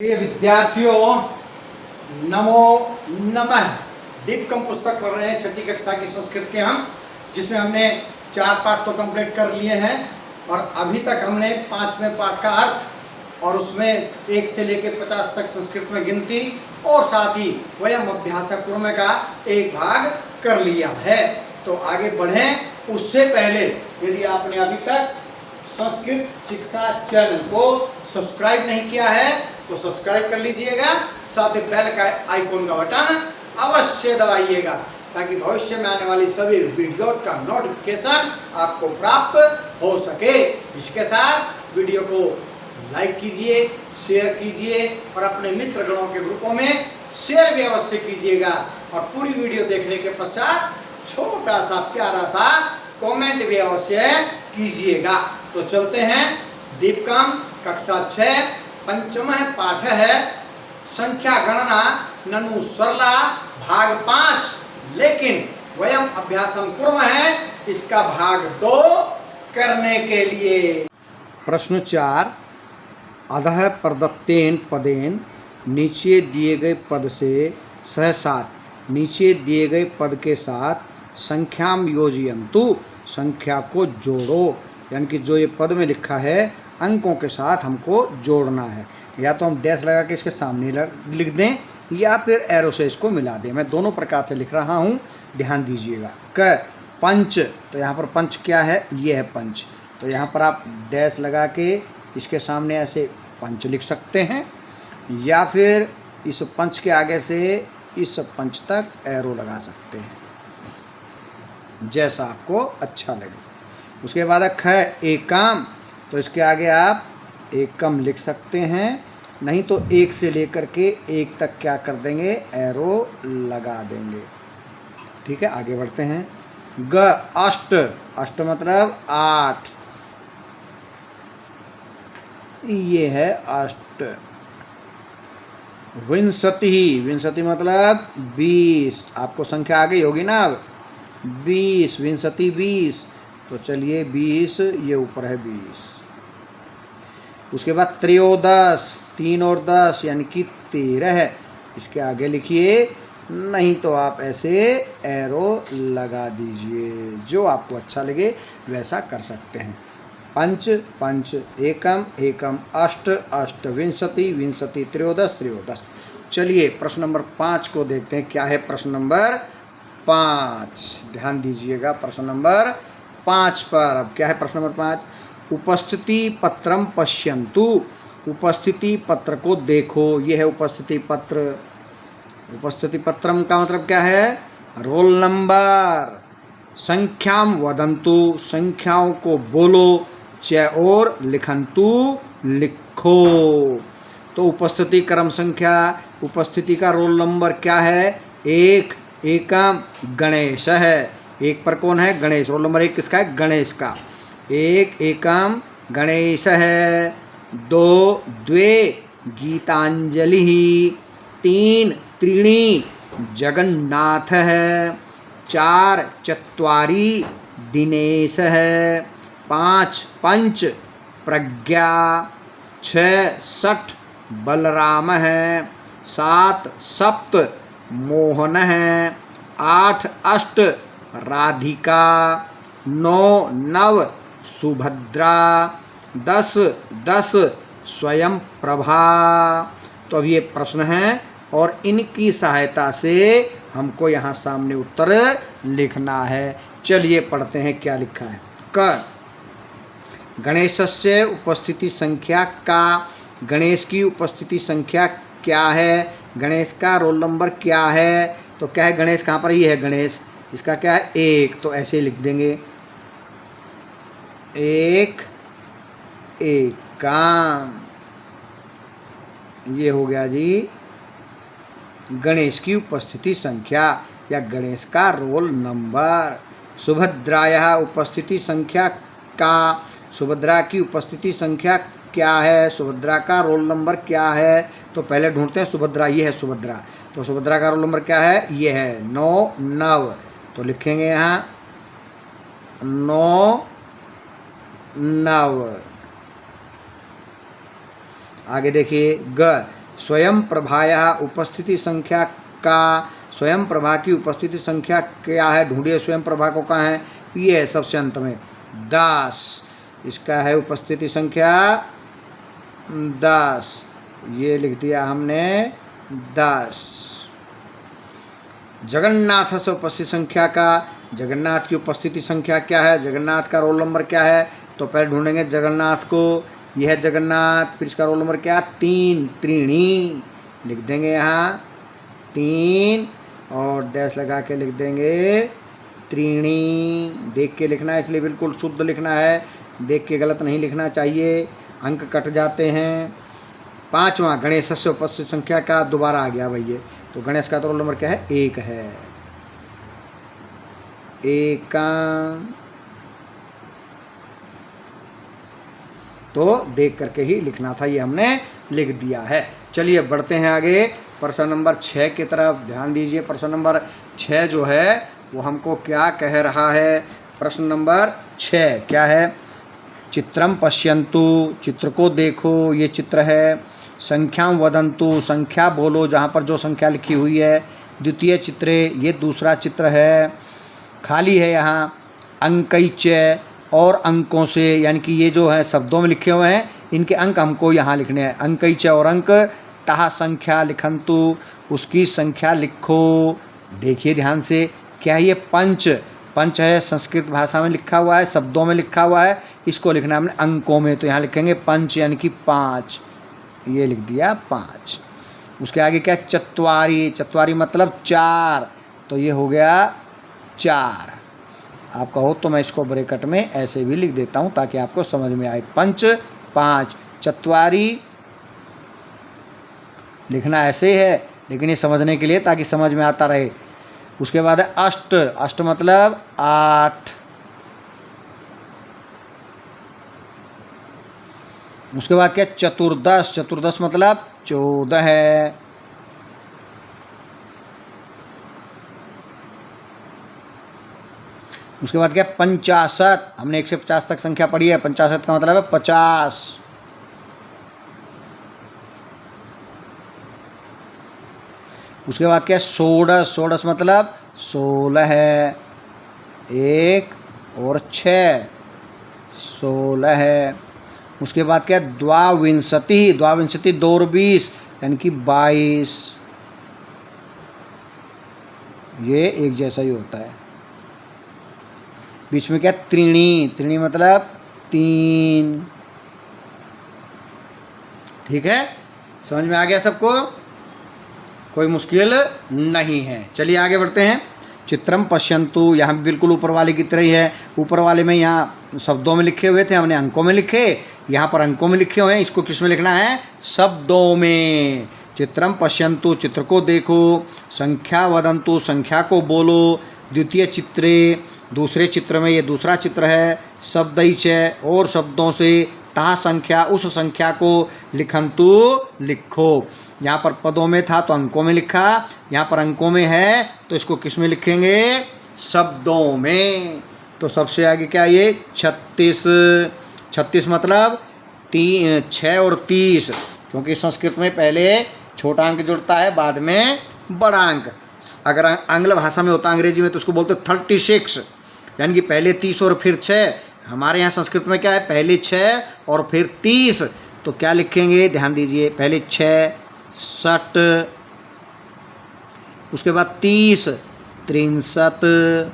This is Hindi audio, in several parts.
प्रिय विद्यार्थियों, नमो नमः। दीपकम पुस्तक पढ़ रहे हैं, छठी कक्षा की संस्कृत के हम, जिसमें हमने 4 पाठ तो कंप्लीट कर लिए हैं और अभी तक हमने 5वें पाठ का अर्थ और उसमें 1 से लेकर 50 तक संस्कृत में गिनती और साथ ही वयम अभ्यास पूर्व का एक भाग कर लिया है। तो आगे बढ़ें उससे पहले यदि आपने अभी तक संस्कृत शिक्षा चैनल को सब्सक्राइब नहीं किया है तो सब्सक्राइब कर लीजिएगा, साथ ही बेल का आइकॉन का बटन अवश्य दबाइएगा ताकि भविष्य में आने वाली सभी वीडियो का नोटिफिकेशन आपको प्राप्त हो सके। इसके साथ वीडियो को लाइक कीजिए, शेयर कीजिए और अपने मित्र गणों के ग्रुपों में शेयर भी अवश्य कीजिएगा और पूरी वीडियो देखने के पश्चात छोटा सा प्यारा सा कमेंट भी अवश्य कीजिएगा। तो चलते हैं, दीपकम कक्षा 6 पंचमः पाठ है संख्या गणना ननु सरला भाग 5, लेकिन वयम अभ्यासम कुर्मः है इसका भाग 2 करने के लिए। प्रश्न 4, अधः प्रदत्तेन पदेन नीचे दिए गए पद से सहसात नीचे दिए गए पद के साथ संख्याम योजयन्तु, संख्या को जोड़ो। यानी कि जो ये पद में लिखा है अंकों के साथ हमको जोड़ना है। या तो हम डैश लगा के इसके सामने लिख दें या फिर एरो से इसको मिला दें। मैं दोनों प्रकार से लिख रहा हूँ, ध्यान दीजिएगा। क पंच, तो यहाँ पर पंच क्या है, ये है पंच। तो यहाँ पर आप डैश लगा के इसके सामने ऐसे पंच लिख सकते हैं या फिर इस पंच के आगे से इस पंच तक एरो लगा सकते हैं, जैसा आपको अच्छा लगे। उसके बाद ख एकम, तो इसके आगे आप एकम लिख सकते हैं, नहीं तो 1 से लेकर के 1 तक क्या कर देंगे, एरो लगा देंगे। ठीक है, आगे बढ़ते हैं। ग अष्ट, अष्ट मतलब 8, ये है अष्ट। विंशति, विंशति मतलब 20, आपको संख्या आ गई होगी ना अब, 20, विंशति 20। तो चलिए 20, ये ऊपर है 20। उसके बाद त्रयोदश, 3 और 10 यानी कि 13 है, इसके आगे लिखिए, नहीं तो आप ऐसे एरो लगा दीजिए, जो आपको अच्छा लगे वैसा कर सकते हैं। पंच पंच, एकम एकम, अष्ट अष्ट, विंशति विंशति, त्रयोदश त्रयोदश। चलिए प्रश्न नंबर 5 को देखते हैं। क्या है प्रश्न नंबर 5, ध्यान दीजिएगा प्रश्न नंबर 5 पर। अब क्या है प्रश्न नंबर 5, उपस्थिति पत्रम पश्यन्तु, उपस्थिति पत्र को देखो। ये है उपस्थिति पत्र। उपस्थिति पत्रम का मतलब क्या है, रोल नंबर। संख्याम वदन्तु, संख्याओं को बोलो। च और लिखन्तु, लिखो। तो उपस्थिति क्रम संख्या, उपस्थिति का रोल नंबर क्या है, 1। एकम गणेश है, 1 पर कौन है, गणेश। रोल नंबर 1 किसका है, गणेश का। 1 एकम गणेश है। 2 द्वे गीतांजलि, 3 त्रीणि जगन्नाथ है। 4 चत्वारि दिनेश है। 5 पंच प्रज्ञा। 6 षठ बलराम है। 7 सप्त मोहन है। 8 अष्ट राधिका। 9 नव सुभद्रा। 10 10 स्वयं प्रभा। तो अब ये प्रश्न हैं और इनकी सहायता से हमको यहाँ सामने उत्तर लिखना है। चलिए पढ़ते हैं क्या लिखा है। क गणेशस्य उपस्थिति संख्या का, गणेश की उपस्थिति संख्या क्या है, गणेश का रोल नंबर क्या है। तो क्या है, गणेश कहाँ पर, ये है गणेश, इसका क्या है 1, तो ऐसे लिख देंगे 1 एकम। ये हो गया जी गणेश की उपस्थिति संख्या या गणेश का रोल नंबर। सुभद्राया उपस्थिति संख्या का, सुभद्रा की उपस्थिति संख्या क्या है, सुभद्रा का रोल नंबर क्या है। तो पहले ढूंढते हैं सुभद्रा, ये है सुभद्रा। तो सुभद्रा का रोल नंबर क्या है, ये है 9 9। तो लिखेंगे यहाँ 9 9। आगे देखिए ग स्वयं प्रभाया उपस्थिति संख्या का, स्वयं प्रभा की उपस्थिति संख्या क्या है, ढूंढिए स्वयं प्रभा को कहाँ है, ये है सबसे अंत में 10, इसका है उपस्थिति संख्या 10, ये लिख दिया हमने 10। जगन्नाथ से उपस्थिति संख्या का, जगन्नाथ की उपस्थिति संख्या क्या है, जगन्नाथ का रोल नंबर क्या है, तो पहले ढूंढेंगे जगन्नाथ को, यह है जगन्नाथ, फिर इसका रोल नंबर क्या, 3, त्रीणी लिख देंगे यहाँ 3 और डैश लगा के लिख देंगे त्रीणी, देख के लिखना है इसलिए बिल्कुल शुद्ध लिखना है, देख के गलत नहीं लिखना चाहिए, अंक कट जाते हैं। 5वां गणेश से उपस्थित संख्या का, दोबारा आ गया भैया, तो गणेश का तो रोल नंबर क्या है, 1 है, 1 तो देख करके ही लिखना था, ये हमने लिख दिया है। चलिए बढ़ते हैं आगे प्रश्न नंबर 6 की तरफ, ध्यान दीजिए। प्रश्न नंबर 6 जो है वो हमको क्या कह रहा है, प्रश्न नंबर 6 क्या है, चित्रम पश्यन्तु, चित्र को देखो, ये चित्र है, संख्याम वदन्तु, संख्या बोलो, जहाँ पर जो संख्या लिखी हुई है, द्वितीय चित्रे, ये दूसरा चित्र है, खाली है यहाँ, अंकैच, और अंकों से, यानी कि ये जो है शब्दों में लिखे हुए हैं, इनके अंक हमको यहाँ लिखने हैं, अंकैच और अंक, तहा संख्या लिखन्तु, उसकी संख्या लिखो। देखिए ध्यान से, क्या ये पंच, पंच है, संस्कृत भाषा में लिखा हुआ है, शब्दों में लिखा हुआ है, इसको लिखना है हमने अंकों में, तो यहाँ लिखेंगे पंच यानी कि 5, ये लिख दिया 5। उसके आगे क्या, चत्वारी, चत्वारी मतलब 4, तो ये हो गया 4। आप कहो तो मैं इसको ब्रैकेट में ऐसे भी लिख देता हूँ ताकि आपको समझ में आए, पंच 5, चत्वारी लिखना ऐसे है, लेकिन ये समझने के लिए ताकि समझ में आता रहे। उसके बाद है अष्ट, अष्ट मतलब 8। उसके बाद क्या, चतुर्दश, चतुर्दश मतलब 14 है। उसके बाद क्या, 50, हमने 1 से 50 तक संख्या पढ़ी है, 50 का मतलब है 50। उसके बाद क्या, षोडश, षोडश मतलब 16 है, 1 और 6, 16 है। उसके बाद क्या, द्वाविंशति, द्वाविंशति 2 और 20 यानी कि 22, ये एक जैसा ही होता है। बीच में क्या, त्रीणी, त्रीणी मतलब 3, ठीक है, समझ में आ गया सबको, कोई मुश्किल नहीं है। चलिए आगे बढ़ते हैं। चित्रम पश्यन्तु, यहाँ भी बिल्कुल ऊपर वाले की तरह ही है, ऊपर वाले में यहाँ शब्दों में लिखे हुए थे, हमने अंकों में लिखे, यहाँ पर अंकों में लिखे हुए हैं, इसको किस में लिखना है, शब्दों में। चित्रम पश्यन्तु, चित्र को देखो, संख्या वदन्तु, संख्या को बोलो, द्वितीय चित्रे, दूसरे चित्र में, ये दूसरा चित्र है, शब्दैच, और शब्दों से, ता संख्या, उस संख्या को, लिखन्तु लिखो। यहाँ पर पदों में था तो अंकों में लिखा, यहाँ पर अंकों में है तो इसको किस में लिखेंगे, शब्दों में। तो सबसे आगे क्या, ये 36, 36 मतलब 6 और 30, क्योंकि संस्कृत में पहले छोटा अंक जुड़ता है, बाद में बड़ा अंक। अगर आंग्ल भाषा में होता, अंग्रेजी में, तो उसको बोलते 36, यानी कि पहले 30 और फिर 6। हमारे यहाँ संस्कृत में क्या है, पहले 6 और फिर 30, तो क्या लिखेंगे, ध्यान दीजिए, पहले 6, 60, उसके बाद 30, 63।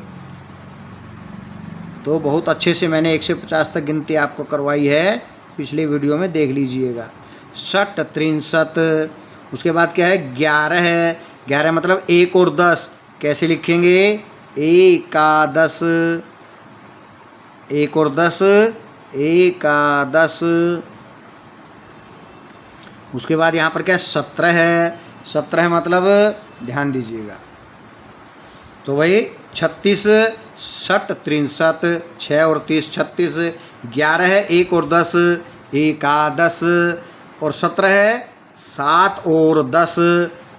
तो बहुत अच्छे से मैंने 1 से 50 तक गिनती आपको करवाई है, पिछले वीडियो में देख लीजिएगा। 60, 63। उसके बाद क्या है, 11 है, 11 मतलब 1 और 10, कैसे लिखेंगे, एकादश, 1 और 10, एकादश। उसके बाद यहाँ पर क्या, 17 है, 17 मतलब, ध्यान दीजिएगा, तो वही 36, 60, 63, 6 और 30, 36, 11 है, 1 और 10, एकादश, और 17 है, 7 और 10,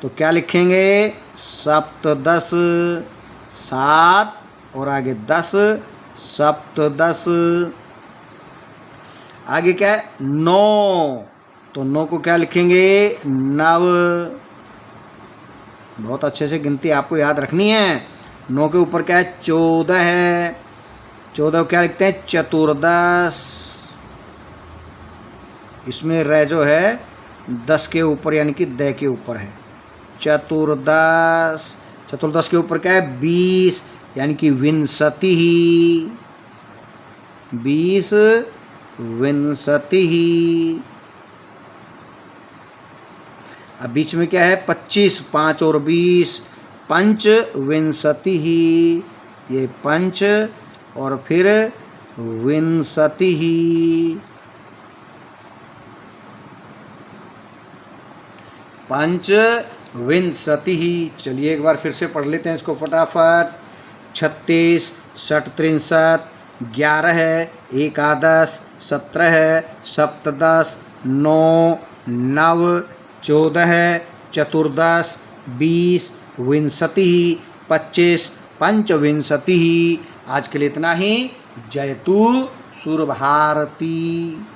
तो क्या लिखेंगे, सप्तदश, 7 और आगे 10, सप्तदश। आगे क्या है, 9, तो 9 को क्या लिखेंगे? नव। बहुत अच्छे से गिनती आपको याद रखनी है। 9 के ऊपर क्या है? 14 है। 14 को क्या लिखते हैं? चतुर्दश। इसमें र जो है 10 के ऊपर यानी कि द के ऊपर है। चतुर्दश। चतुर्दश के ऊपर क्या है? 20 यानी कि विंशति। 20 विंशति। अब बीच में क्या है? 25। 5 और 20 पंच विंशति। ये पंच और फिर विंशति। पंच विंशति। चलिए एक बार फिर से पढ़ लेते हैं इसको फटाफट। 36 षट 63 11 है, एकादश 17 है, सप्तदश 9 नव 14 है, चतुर्दश 20 विंशति 25 पंचविंशति। आज के लिए इतना ही। जयतु सुरभारती।